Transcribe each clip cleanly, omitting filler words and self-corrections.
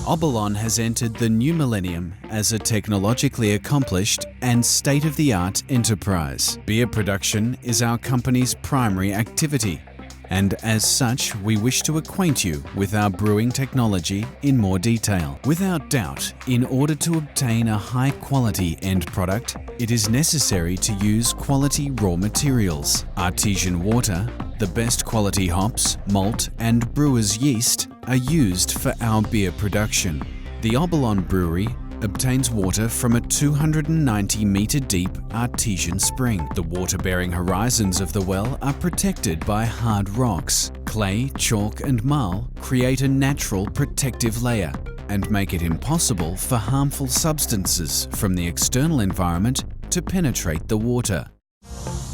Obolon has entered the new millennium as a technologically accomplished and state-of-the-art enterprise. Beer production is our company's primary activity, and as such, we wish to acquaint you with our brewing technology in more detail. Without doubt, in order to obtain a high-quality end product, it is necessary to use quality raw materials. Artesian water, the best quality hops, malt, and brewer's yeast are used for our beer production. The Obolon Brewery obtains water from a 290-metre deep artesian spring. The water-bearing horizons of the well are protected by hard rocks. Clay, chalk and marl create a natural protective layer and make it impossible for harmful substances from the external environment to penetrate the water.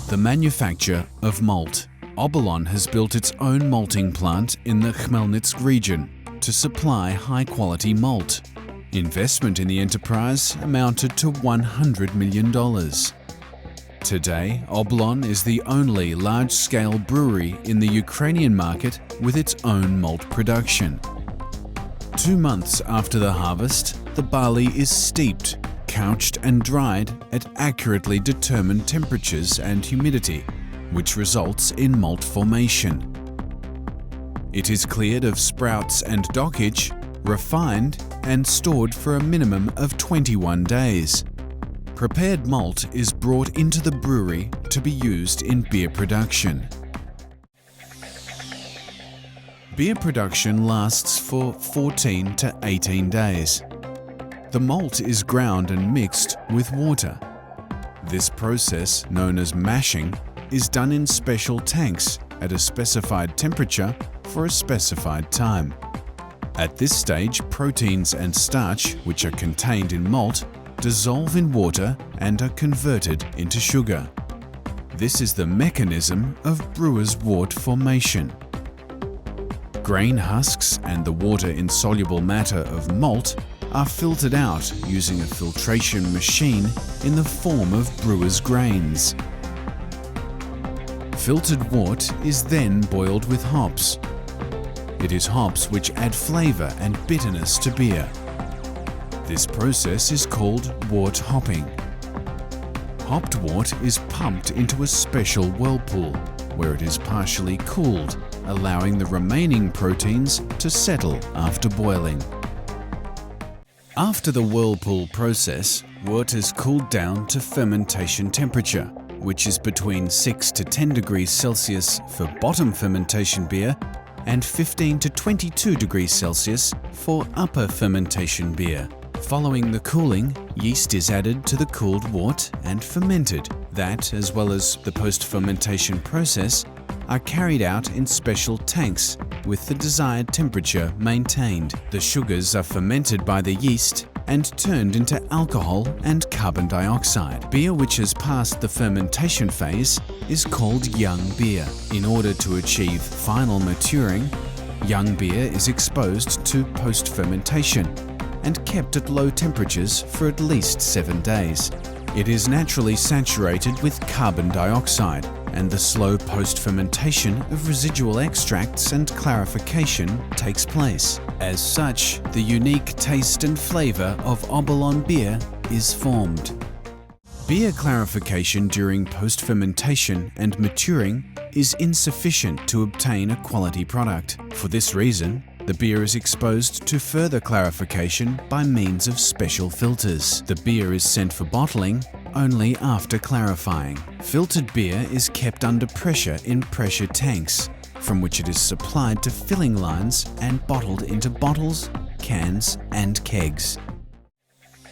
The manufacture of malt. Obolon has built its own malting plant in the Khmelnytsk region to supply high-quality malt. Investment in the enterprise amounted to $100 million. Today, Obolon is the only large-scale brewery in the Ukrainian market with its own malt production. 2 months after the harvest, the barley is steeped, couched and dried at accurately determined temperatures and humidity, which results in malt formation. It is cleared of sprouts and dockage, refined and stored for a minimum of 21 days. Prepared malt is brought into the brewery to be used in beer production. Beer production lasts for 14 to 18 days. The malt is ground and mixed with water. This process, known as mashing, is done in special tanks at a specified temperature for a specified time. At this stage, proteins and starch, which are contained in malt, dissolve in water and are converted into sugar. This is the mechanism of brewer's wort formation. Grain husks and the water-insoluble matter of malt are filtered out using a filtration machine in the form of brewer's grains. Filtered wort is then boiled with hops. It is hops which add flavour and bitterness to beer. This process is called wort hopping. Hopped wort is pumped into a special whirlpool, where it is partially cooled, allowing the remaining proteins to settle after boiling. After the whirlpool process, wort is cooled down to fermentation temperature, which is between 6 to 10 degrees Celsius for bottom fermentation beer and 15 to 22 degrees Celsius for upper fermentation beer. Following the cooling, yeast is added to the cooled wort and fermented. That, as well as the post-fermentation process, are carried out in special tanks with the desired temperature maintained. The sugars are fermented by the yeast and turned into alcohol and carbon dioxide. Beer which has passed the fermentation phase is called young beer. In order to achieve final maturing, young beer is exposed to post-fermentation and kept at low temperatures for at least 7 days. It is naturally saturated with carbon dioxide, and the slow post-fermentation of residual extracts and clarification takes place. As such, the unique taste and flavour of Obolon beer is formed. Beer clarification during post-fermentation and maturing is insufficient to obtain a quality product. For this reason, the beer is exposed to further clarification by means of special filters. The beer is sent for bottling only after clarifying. Filtered beer is kept under pressure in pressure tanks, from which it is supplied to filling lines and bottled into bottles, cans, and kegs.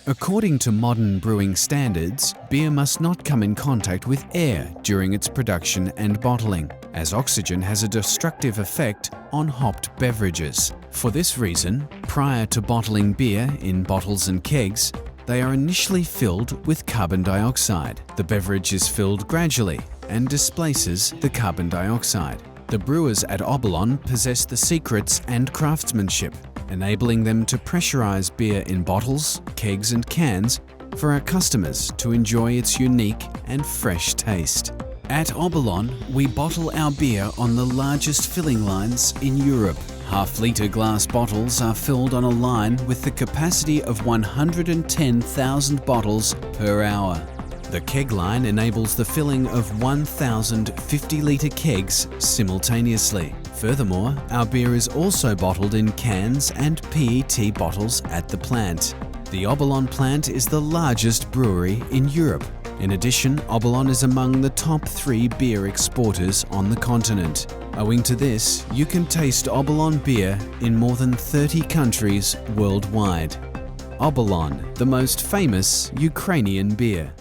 According to modern brewing standards, beer must not come in contact with air during its production and bottling, as oxygen has a destructive effect on hopped beverages. For this reason, prior to bottling beer in bottles and kegs, they are initially filled with carbon dioxide. The beverage is filled gradually and displaces the carbon dioxide. The brewers at Obolon possess the secrets and craftsmanship, enabling them to pressurize beer in bottles, kegs and cans for our customers to enjoy its unique and fresh taste. At Obolon, we bottle our beer on the largest filling lines in Europe, Half-litre glass bottles are filled on a line with the capacity of 110,000 bottles per hour. The keg line enables the filling of 1,000 50-litre kegs simultaneously. Furthermore, our beer is also bottled in cans and PET bottles at the plant. The Obolon plant is the largest brewery in Europe. In addition, Obolon is among the top 3 beer exporters on the continent. Owing to this, you can taste Obolon beer in more than 30 countries worldwide. Obolon, the most famous Ukrainian beer.